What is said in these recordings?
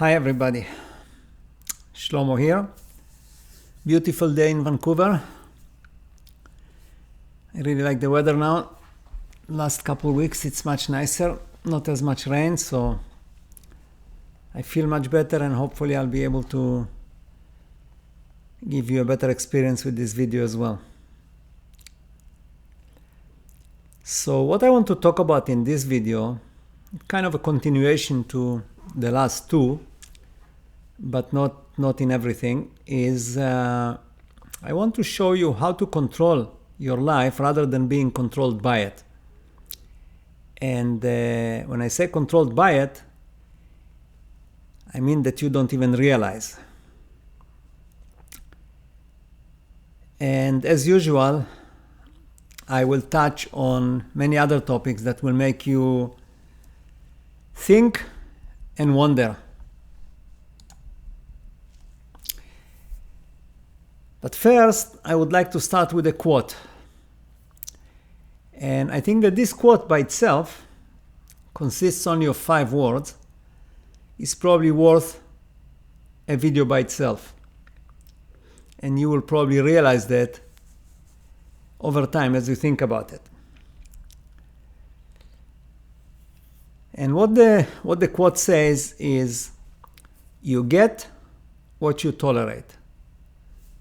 Hi everybody, Shlomo here. Beautiful day in Vancouver. I really like the weather now. Last couple of weeks it's much nicer, not as much rain, so I feel much better and hopefully I'll be able to give you a better experience with this video as well. So what I want to talk about in this video, kind of a continuation to the last two, but not in everything, is I want to show you how to control your life rather than being controlled by it. And when I say controlled by it, I mean that you don't even realize. And as usual, I will touch on many other topics that will make you think and wonder. But first, I would like to start with a quote. And I think that this quote by itself consists only of 5 words. It's probably worth a video by itself. And you will probably realize that over time as you think about it. And what the quote says is, you get what you tolerate.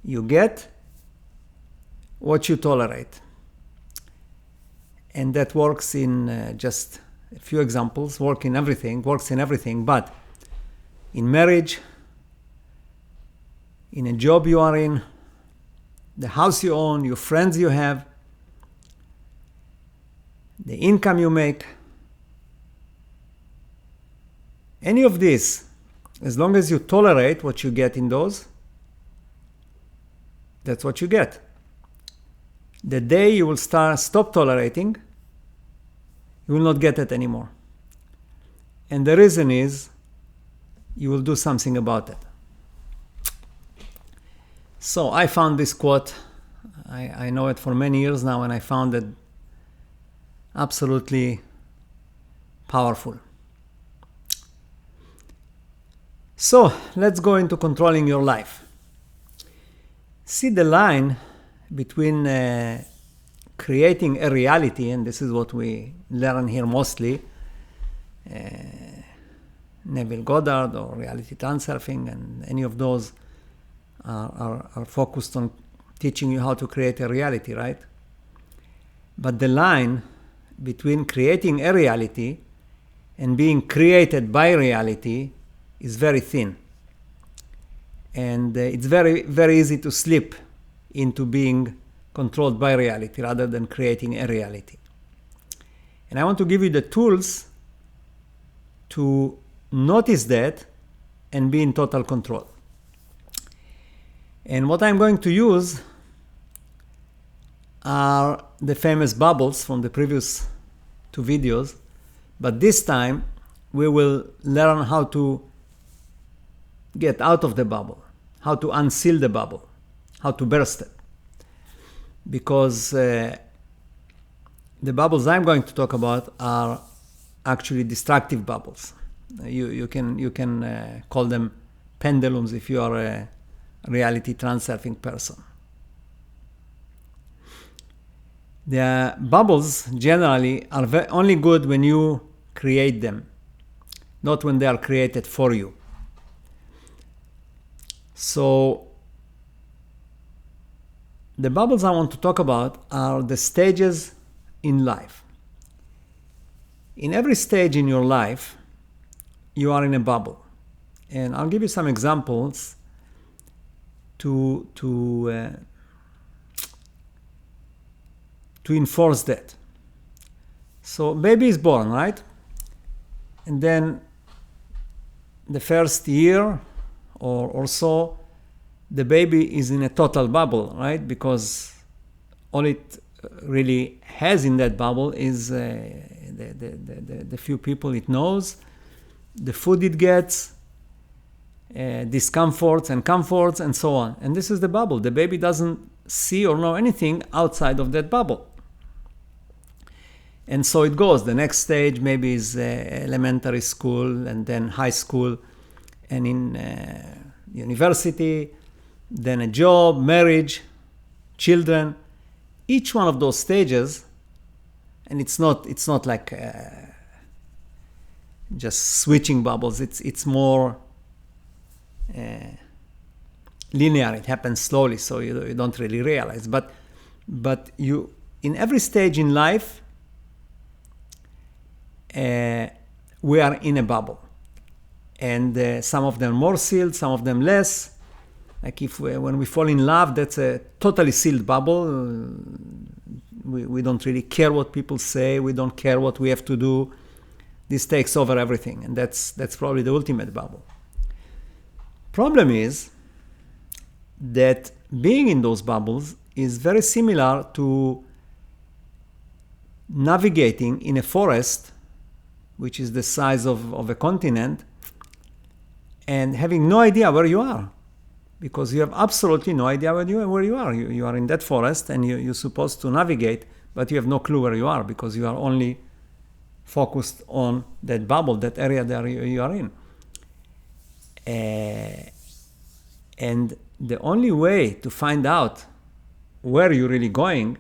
You get what you tolerate. And that works in just a few examples, works in everything, but in marriage, in a job you are in, the house you own, your friends you have, the income you make, any of this, as long as you tolerate what you get in those, that's what you get. The day you will stop tolerating, you will not get it anymore. And the reason is, you will do something about it. So I found this quote. I know it for many years now, and I found it absolutely powerful. So let's go into controlling your life. See the line between creating a reality, and this is what we learn here mostly, Neville Goddard or reality transurfing, and any of those are focused on teaching you how to create a reality, right? But the line between creating a reality and being created by reality is very thin. And it's very, very easy to slip into being controlled by reality rather than creating a reality. And I want to give you the tools to notice that and be in total control. And what I'm going to use are the famous bubbles from the previous 2 videos, but this time we will learn how to get out of the bubble, how to unseal the bubble, how to burst it. Because the bubbles I'm going to talk about are actually destructive bubbles. You can call them pendulums if you are a reality transurfing person. The bubbles generally are only good when you create them, not when they are created for you. So the bubbles I want to talk about are the stages in life. In every stage in your life, you are in a bubble. And I'll give you some examples to enforce that. So baby is born, right? And then the first year or so, the baby is in a total bubble, right? Because all it really has in that bubble is the few people it knows, the food it gets, discomforts and comforts, and so on. And this is the bubble. The baby doesn't see or know anything outside of that bubble. And so it goes. The next stage maybe is elementary school, and then high school, and in university, then a job, marriage, children. Each one of those stages, and it's not like just switching bubbles. It's more linear. It happens slowly, so you don't really realize. But you, in every stage in life, we are in a bubble, and some of them more sealed, some of them less. Like when we fall in love, that's a totally sealed bubble. We don't really care what people say. We don't care what we have to do. This takes over everything, and that's probably the ultimate bubble. Problem is that being in those bubbles is very similar to navigating in a forest, which is the size of a continent, and having no idea where you are, because you have absolutely no idea where you are. You are in that forest, and you're supposed to navigate, but you have no clue where you are, because you are only focused on that bubble, that area that you are in. And the only way to find out where you're really going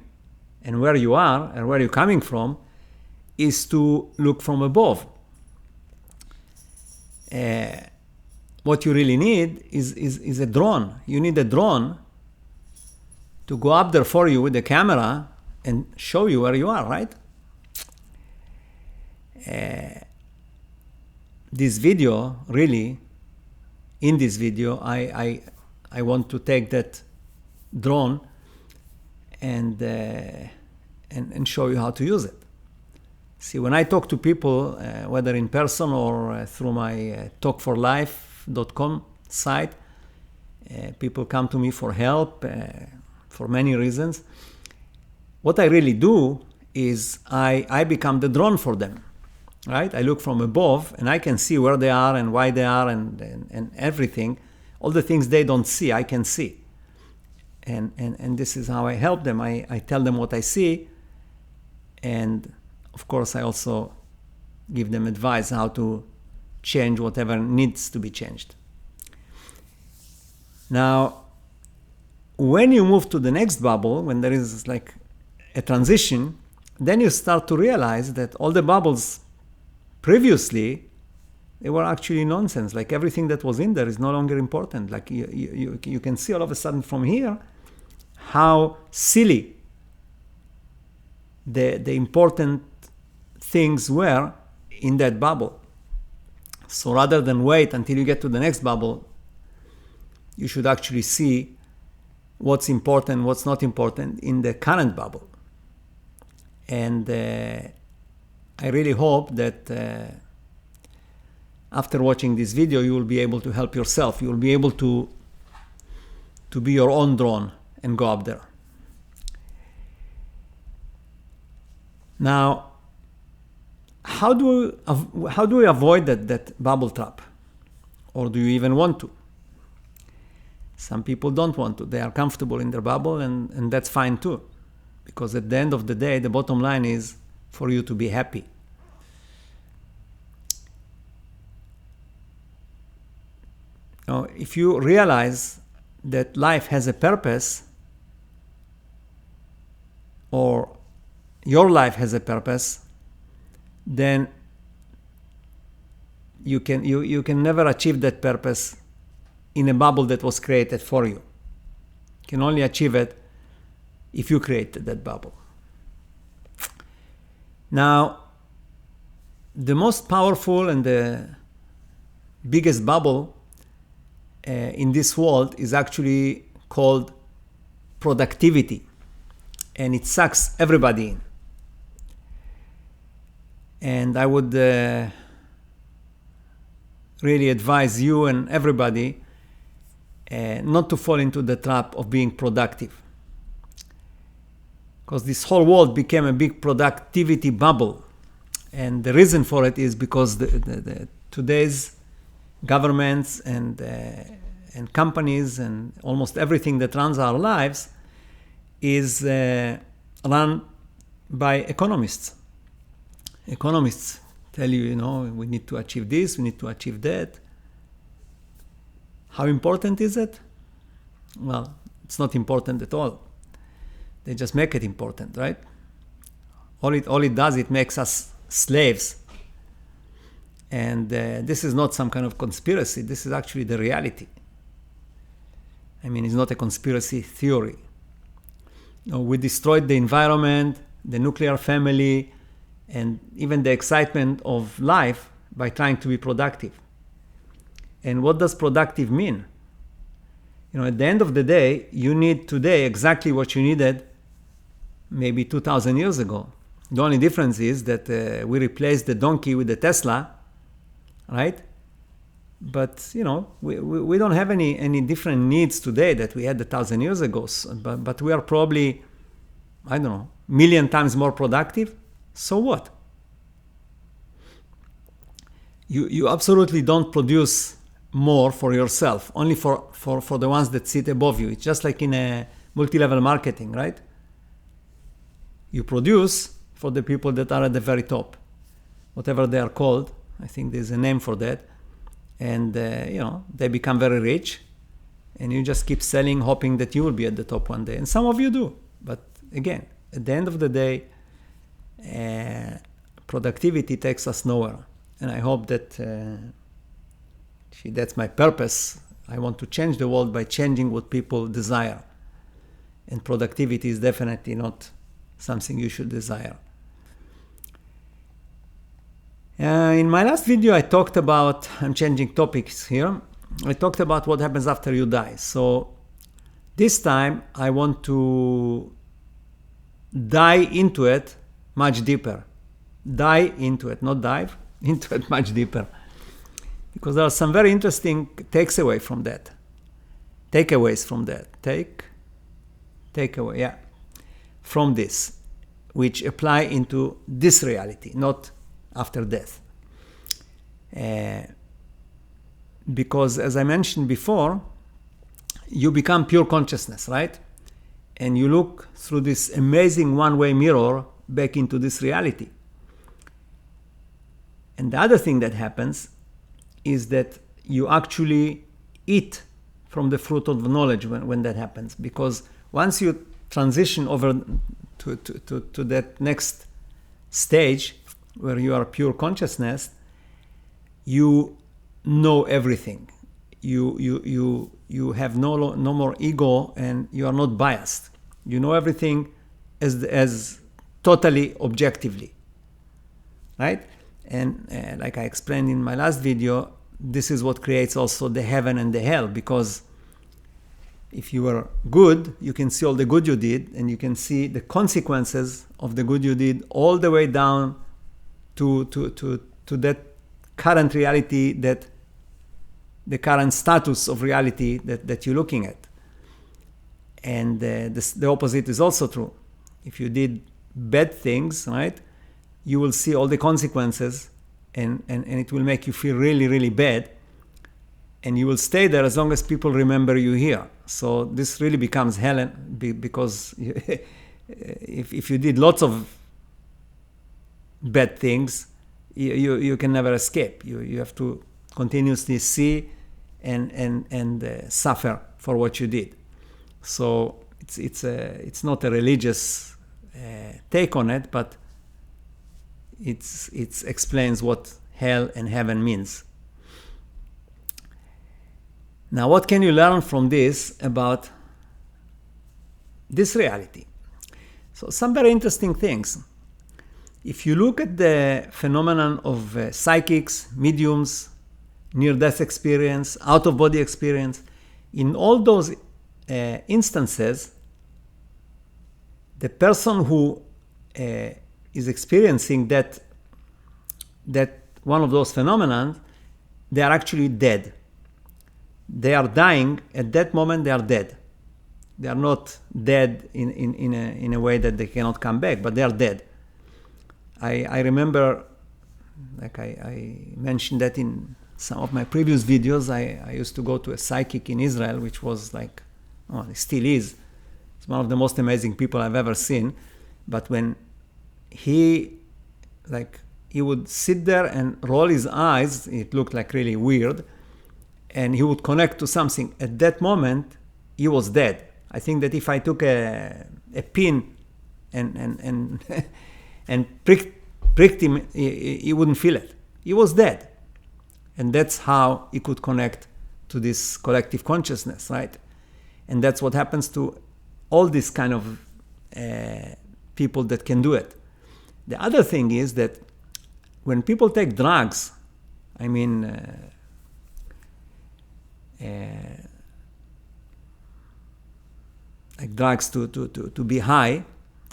and where you are and where you're coming from is to look from above. What you really need is a drone. You need a drone to go up there for you with the camera and show you where you are, right? This video, really, in this video, I want to take that drone and show you how to use it. See, when I talk to people, whether in person or through my talkforlife.com site, people come to me for help for many reasons. What I really do is I become the drone for them, right? I look from above and I can see where they are and why they are and everything. All the things they don't see, I can see. And this is how I help them. I tell them what I see, and of course I also give them advice how to change whatever needs to be changed. Now, when you move to the next bubble, when there is like a transition, then you start to realize that all the bubbles previously, they were actually nonsense. Like everything that was in there is no longer important. Like you can see all of a sudden from here how silly the important things were in that bubble. So rather than wait until you get to the next bubble, you should actually see what's important, what's not important in the current bubble. And I really hope that after watching this video, you will be able to help yourself. You will be able to be your own drone and go up there. Now, how do we avoid that bubble trap? Or do you even want to? Some people don't want to. They are comfortable in their bubble, and that's fine too. Because at the end of the day, the bottom line is for you to be happy. Now, if you realize that life has a purpose, or your life has a purpose, then you can never achieve that purpose in a bubble that was created for you. You can only achieve it if you created that bubble. Now, the most powerful and the biggest bubble in this world is actually called productivity, and it sucks everybody in. And I would really advise you and everybody not to fall into the trap of being productive. Because this whole world became a big productivity bubble. And the reason for it is because the today's governments and companies and almost everything that runs our lives is run by economists. Economists tell you, we need to achieve this, we need to achieve that. How important is it? Well, it's not important at all. They just make it important, right? All it does, it makes us slaves. And this is not some kind of conspiracy. This is actually the reality. I mean, it's not a conspiracy theory. We destroyed the environment, the nuclear family, and even the excitement of life by trying to be productive. And what does productive mean? At the end of the day, you need today exactly what you needed maybe 2,000 years ago. The only difference is that we replaced the donkey with the Tesla, right? But, we don't have any different needs today that we had 1,000 years ago. But we are probably, I don't know, million times more productive. So what? You absolutely don't produce more for yourself, only for the ones that sit above you. It's just like in a multi-level marketing, right? You produce for the people that are at the very top, whatever they are called. I think there's a name for that. And, they become very rich, and you just keep selling, hoping that you will be at the top one day. And some of you do. But again, at the end of the day, productivity takes us nowhere. And I hope that that's my purpose. I want to change the world by changing what people desire. And productivity is definitely not something you should desire. In my last video, I talked about, I'm changing topics here. I talked about what happens after you die. So this time I want to dive into it much deeper. Dive into it, not dive, into it much deeper. Because there are some very interesting takeaways from that. Takeaway, yeah. From this, which apply into this reality, not after death. Because as I mentioned before, you become pure consciousness, right? And you look through this amazing one-way mirror back into this reality. And the other thing that happens is that you actually eat from the fruit of knowledge when that happens. Because once you transition over to that next stage, where you are pure consciousness, you know everything. You have no more ego, and you are not biased. You know everything as totally objectively, right? And like I explained in my last video, this is what creates also the heaven and the hell, because if you are good, you can see all the good you did, and you can see the consequences of the good you did all the way down to that current reality, that the current status of reality that you're looking at. And the opposite is also true. If you did bad things, right, you will see all the consequences, and it will make you feel really, really bad. And you will stay there as long as people remember you here. So this really becomes hell, because if you did lots of bad things, you can never escape. You have to continuously see and suffer for what you did. So it's not a religious take on it, but it explains what hell and heaven means. Now, what can you learn from this about this reality? So some very interesting things. If you look at the phenomenon of psychics, mediums, near-death experience, out-of-body experience, in all those instances, the person who is experiencing that one of those phenomena, they are actually dead. They are dying at that moment. They are dead. They are not dead in a way that they cannot come back, but they are dead. I remember, like I mentioned that in some of my previous videos, I used to go to a psychic in Israel, which was like, it still is. It's one of the most amazing people I've ever seen. But when he would sit there and roll his eyes, it looked like really weird. and he would connect to something. At that moment, he was dead. I think that if I took a pin and and pricked him, he wouldn't feel it. He was dead. And that's how he could connect to this collective consciousness, right? And that's what happens to all these kind of people that can do it. The other thing is that when people take drugs, I mean, like drugs to be high,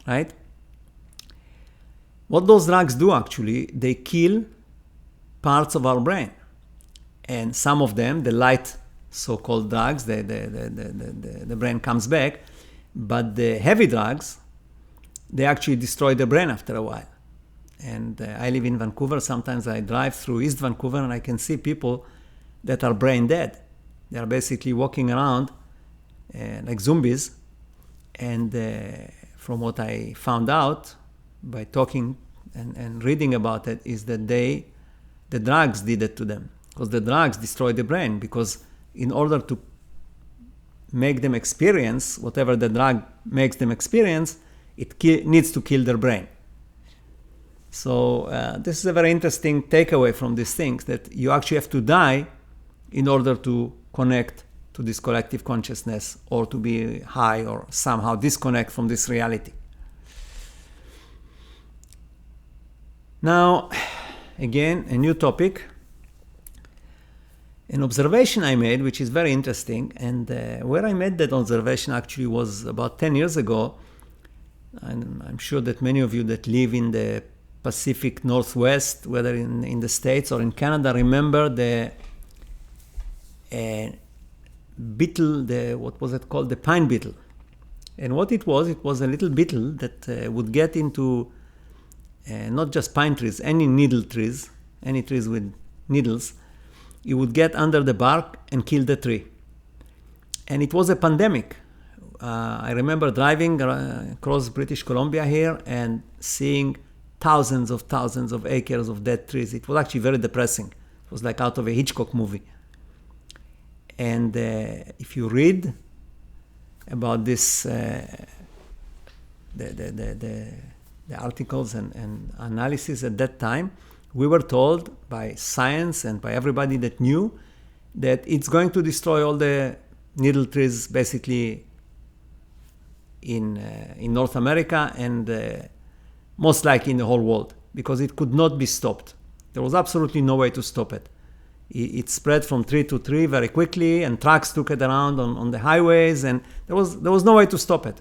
right? What those drugs do actually, they kill parts of our brain. And some of them, the light so-called drugs, the brain comes back. But the heavy drugs, they actually destroy the brain after a while. And I live in Vancouver. Sometimes I drive through East Vancouver and I can see people that are brain dead. They are basically walking around like zombies. And from what I found out by talking and reading about it is that the drugs did it to them. Because the drugs destroy the brain. Because in order to make them experience whatever the drug makes them experience, it needs to kill their brain. So this is a very interesting takeaway from these things, that you actually have to die in order to connect to this collective consciousness, or to be high, or somehow disconnect from this reality. Now, again, a new topic. An observation I made, which is very interesting, and where I made that observation actually was about 10 years ago. And I'm sure that many of you that live in the Pacific Northwest, whether in the States or in Canada, remember the beetle, what was it called? The pine beetle. And what it was a little beetle that would get into not just pine trees, any needle trees, any trees with needles. It would get under the bark and kill the tree. And it was a pandemic. I remember driving across British Columbia here and seeing thousands of acres of dead trees. It was actually very depressing. It was like out of a Hitchcock movie. And if you read about this, the articles and analysis at that time, we were told by science and by everybody that knew that it's going to destroy all the needle trees basically in North America and most likely in the whole world, because it could not be stopped. There was absolutely no way to stop it. It spread from tree to tree very quickly, and trucks took it around on the highways, and there was no way to stop it,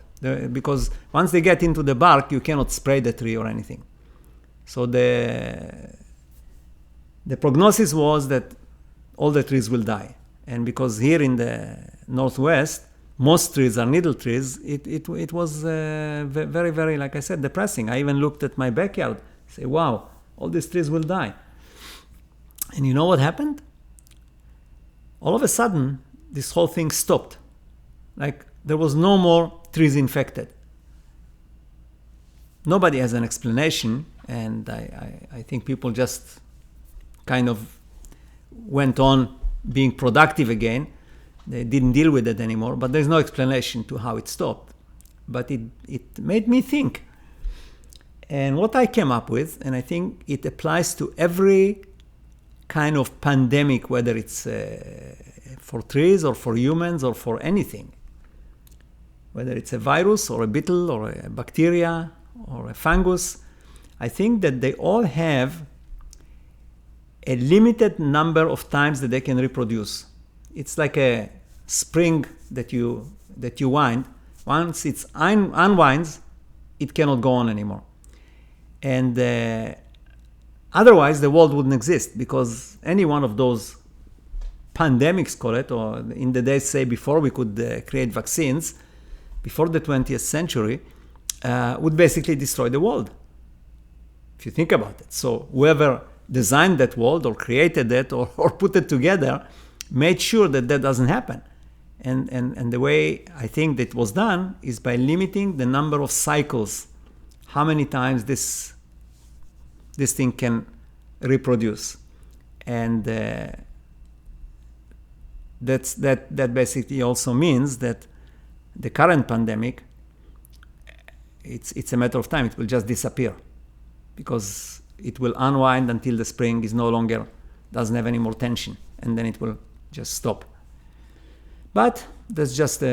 because once they get into the bark, you cannot spray the tree or anything. So the prognosis was that all the trees will die. And because here in the Northwest, most trees are needle trees, it was very, very, like I said, depressing. I even looked at my backyard, say, wow, all these trees will die. And you know what happened? All of a sudden, this whole thing stopped. Like, there was no more trees infected. Nobody has an explanation, and I think people just kind of went on being productive again. They didn't deal with it anymore, but there's no explanation to how it stopped. But it made me think. And what I came up with, and I think it applies to every kind of pandemic, whether it's for trees or for humans or for anything, whether it's a virus or a beetle or a bacteria or a fungus, I think that they all have a limited number of times that they can reproduce. It's like a spring that you wind. Once it unwinds, it cannot go on anymore. And otherwise, the world wouldn't exist, because any one of those pandemics, call it, or in the days, say, before we could create vaccines, before the 20th century, would basically destroy the world, if you think about it. So whoever designed that world or created it or put it together made sure that that doesn't happen. And the way I think that was done is by limiting the number of cycles, how many times this thing can reproduce. And That basically also means that the current pandemic, it's a matter of time. It will just disappear because it will unwind until the spring is no longer, doesn't have any more tension, and then it will just stop. But that's just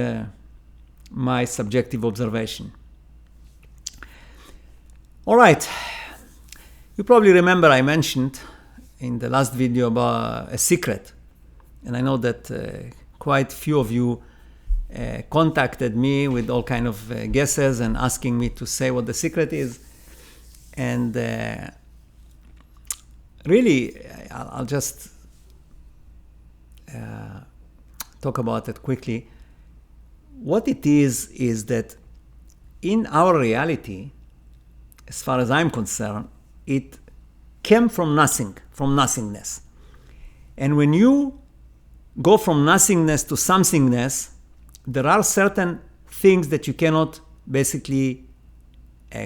my subjective observation. All right. You probably remember I mentioned in the last video about a secret. And I know that quite few of you contacted me with all kind of guesses and asking me to say what the secret is. And really, I'll just talk about it quickly. What it is that in our reality, as far as I'm concerned, it came from nothing, from nothingness. And when you go from nothingness to somethingness, there are certain things that you cannot basically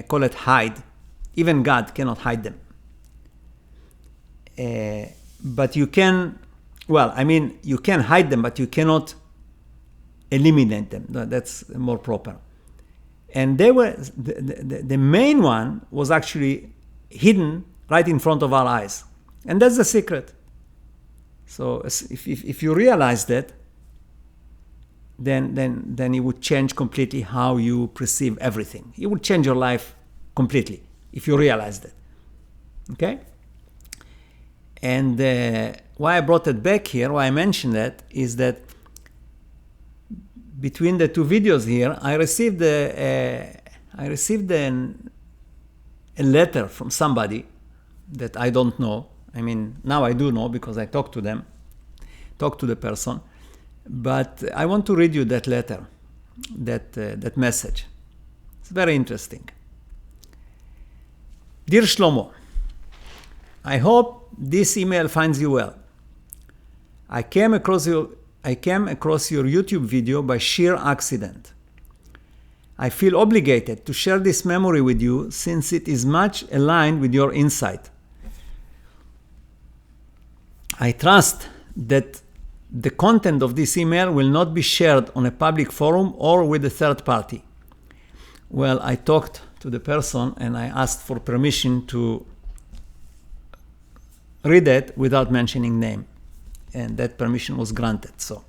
call it hide. Even God cannot hide them. But you can, you can hide them, but you cannot eliminate them. That's more proper. And they were the main one was actually hidden right in front of our eyes, and that's the secret. So if you realize that, then it would change completely how you perceive everything. It would change your life completely if you realize that. Okay. And why I brought it back here, why I mentioned that, is that between the two videos here, I received a letter from somebody that I don't know. I mean, now I do know because I talked to the person. But I want to read you that letter, that message. It's very interesting. Dear Shlomo, I hope this email finds you well. I came across your YouTube video by sheer accident. I feel obligated to share this memory with you since it is much aligned with your insight. I trust that the content of this email will not be shared on a public forum or with a third party. Well, I talked to the person and I asked for permission to read it without mentioning name. And that permission was granted. So,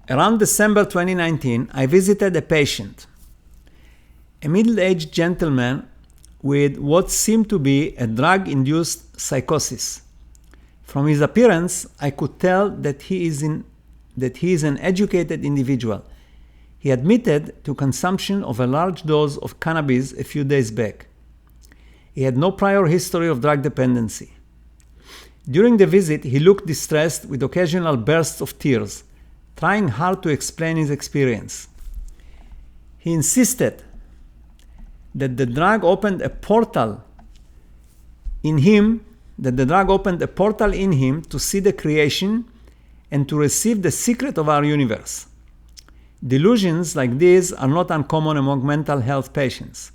around December 2019, I visited a patient, a middle-aged gentleman with what seemed to be a drug-induced psychosis. From his appearance, I could tell that he is an educated individual. He admitted to consumption of a large dose of cannabis a few days back. He had no prior history of drug dependency. During the visit, he looked distressed with occasional bursts of tears, trying hard to explain his experience. He insisted that the drug opened a portal in him, to see the creation and to receive the secret of our universe. Delusions like these are not uncommon among mental health patients.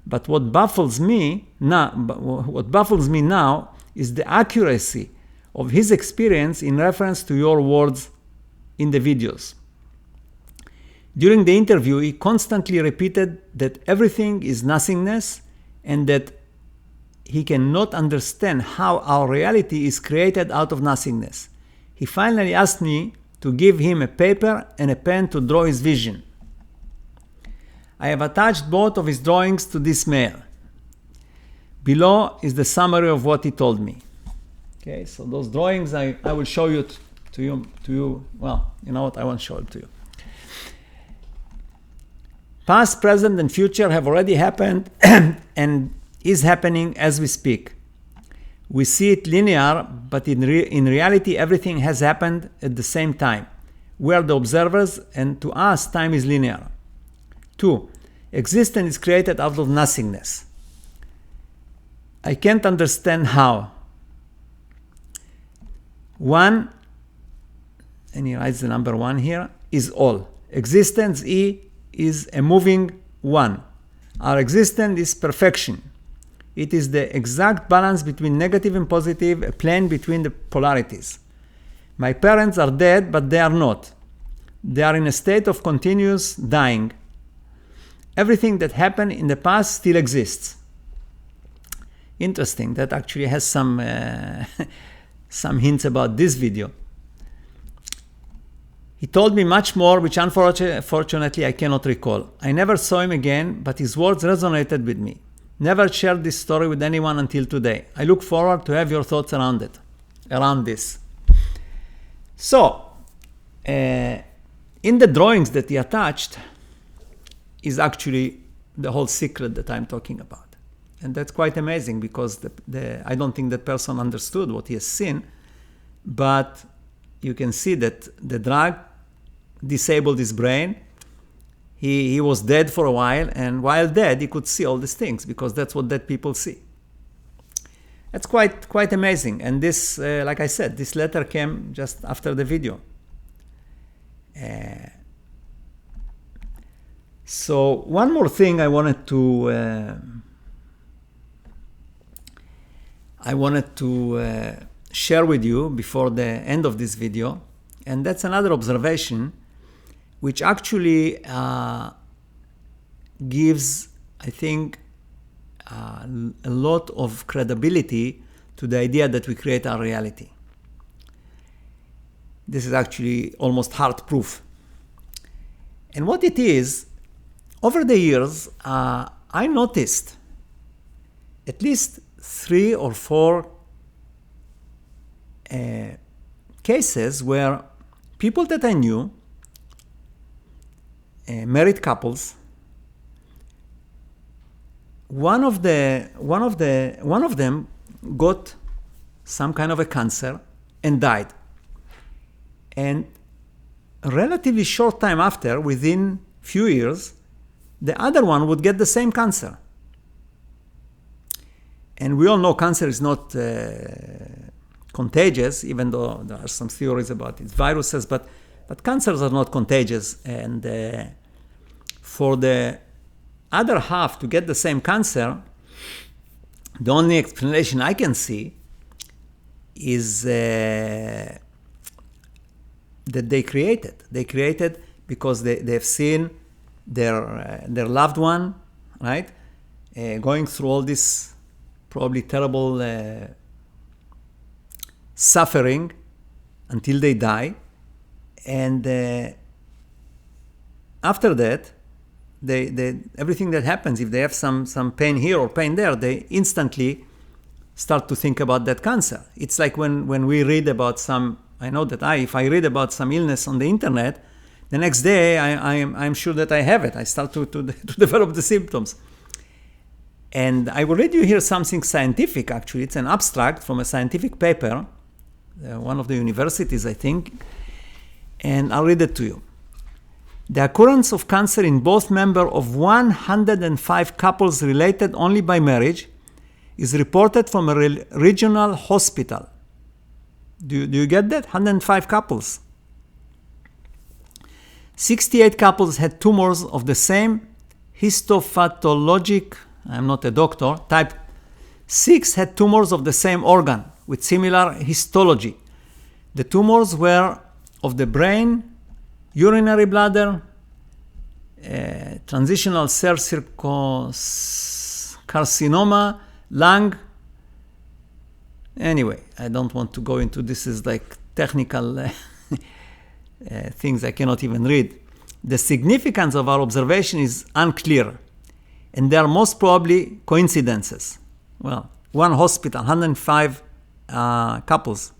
But what baffles me now is the accuracy of his experience in reference to your words in the videos. During the interview, he constantly repeated that everything is nothingness and that he cannot understand how our reality is created out of nothingness. He finally asked me to give him a paper and a pen to draw his vision. I have attached both of his drawings to this mail. Below is the summary of what he told me. Okay, so those drawings I will show you to you. Well, you know what? I won't show it to you. Past, present, and future have already happened and is happening as we speak. We see it linear, but in reality, everything has happened at the same time. We are the observers, and to us, time is linear. 2. Existence is created out of nothingness. I can't understand how. 1, and he writes the number 1 here, is all. Existence, E, is a moving one. Our existence is perfection. It is the exact balance between negative and positive, a plane between the polarities. My parents are dead, but they are not. They are in a state of continuous dying. Everything that happened in the past still exists. Interesting. That actually has some some hints about this video. He told me much more, which unfortunately I cannot recall. I never saw him again, but his words resonated with me. Never shared this story with anyone until today. I look forward to have your thoughts around this. So, in the drawings that he attached is actually the whole secret that I'm talking about. And that's quite amazing because I don't think that person understood what he has seen, but you can see that the drug disabled his brain. He was dead for a while, and while dead, he could see all these things because that's what dead people see. That's quite amazing. And this, like I said, this letter came just after the video. So one more thing I wanted to share with you before the end of this video, and that's another observation which actually gives, I think, a lot of credibility to the idea that we create our reality. This is actually almost hard proof. And what it is, over the years, I noticed at least 3 or 4 cases where people that I knew, married couples, one of them got some kind of a cancer and died. And a relatively short time after, within few years, the other one would get the same cancer. And we all know cancer is not contagious, even though there are some theories about its viruses, but cancers are not contagious. And for the other half to get the same cancer, the only explanation I can see is that they created because they've seen their loved one, right, going through all this probably terrible suffering until they die, and after that, they everything that happens, if they have some pain here or pain there, they instantly start to think about that cancer. It's like when we read about some, I know that if I read about some illness on the internet, the next day I'm sure that I have it. I start to develop the symptoms. And I will read you here something scientific, actually. It's an abstract from a scientific paper, one of the universities, I think, and I'll read it to you. The occurrence of cancer in both members of 105 couples related only by marriage is reported from a regional hospital. Do you get that? 105 couples. 68 couples had tumors of the same histopathologic, I'm not a doctor, type. 6 had tumors of the same organ with similar histology. The tumors were of the brain, urinary bladder, transitional cell carcinoma, lung. Anyway, I don't want to go into this is like technical things I cannot even read. The significance of our observation is unclear, and they are most probably coincidences. Well, one hospital, 105 couples,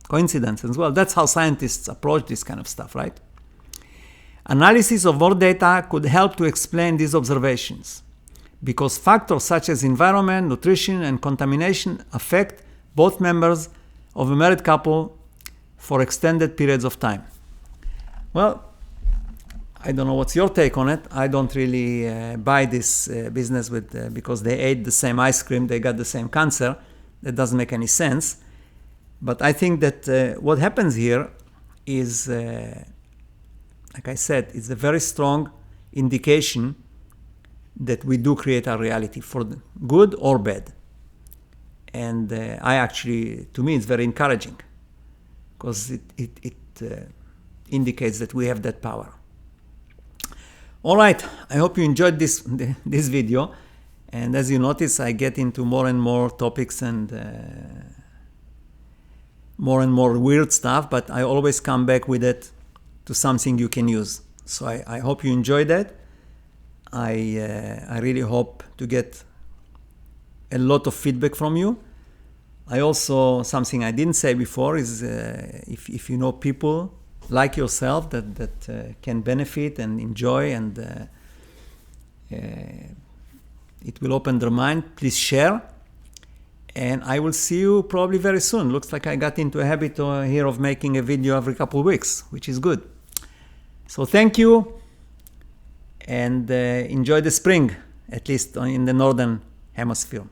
coincidences. Well, that's how scientists approach this kind of stuff, right? Analysis of more data could help to explain these observations, because factors such as environment, nutrition, and contamination affect both members of a married couple for extended periods of time. Well, I don't know what's your take on it. I don't really buy this business with because they ate the same ice cream, they got the same cancer. That doesn't make any sense. But I think that what happens here is, like I said, it's a very strong indication that we do create our reality, for good or bad. And to me, it's very encouraging, because it indicates that we have that power. All right, I hope you enjoyed this video. And as you notice, I get into more and more topics and more weird stuff, but I always come back with it to something you can use. So I hope you enjoyed that. I really hope to get a lot of feedback from you. I also, something I didn't say before is if you know people like yourself that can benefit and enjoy, and it will open their mind, please share. And I will see you probably very soon. Looks like I got into a habit here of making a video every couple of weeks, which is good. So thank you, and enjoy the spring, at least in the northern hemisphere.